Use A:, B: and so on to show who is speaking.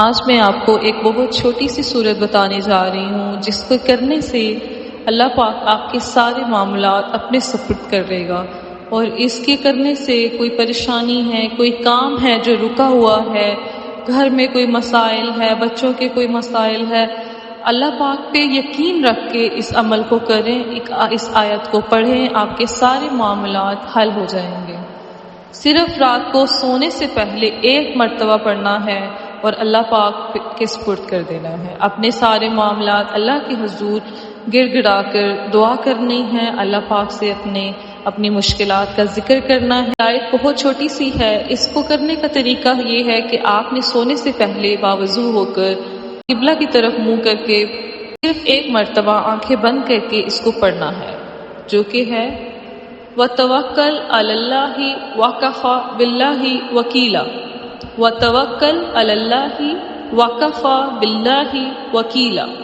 A: آج میں آپ کو ایک بہت چھوٹی سی صورت بتانے جا رہی ہوں جس کو کرنے سے اللہ پاک آپ کے سارے معاملات اپنے سپرد کر لے گا، اور اس کے کرنے سے کوئی پریشانی ہے، کوئی کام ہے جو رکا ہوا ہے، گھر میں کوئی مسائل ہے، بچوں کے کوئی مسائل ہے، اللہ پاک پہ یقین رکھ کے اس عمل کو کریں، اس آیت کو پڑھیں، آپ کے سارے معاملات حل ہو جائیں گے۔ صرف رات کو سونے سے پہلے ایک مرتبہ پڑھنا ہے اور اللہ پاک کے سپرد کر دینا ہے، اپنے سارے معاملات اللہ کے حضور گر گڑا کر دعا کرنی ہے، اللہ پاک سے اپنی مشکلات کا ذکر کرنا ہے۔ آیت بہت چھوٹی سی ہے، اس کو کرنے کا طریقہ یہ ہے کہ آپ نے سونے سے پہلے باوضو ہو کر قبلہ کی طرف منہ کر کے صرف ایک مرتبہ آنکھیں بند کر کے اس کو پڑھنا ہے، جو کہ ہے وَتَوَكَّلْ عَلَى اللَّهِ وَكَفَى بِاللَّهِ وَكِيلًا، وَتَوَكَّلْ عَلَى اللَّهِ وَكَفَى بِاللَّهِ وَكِيلًا۔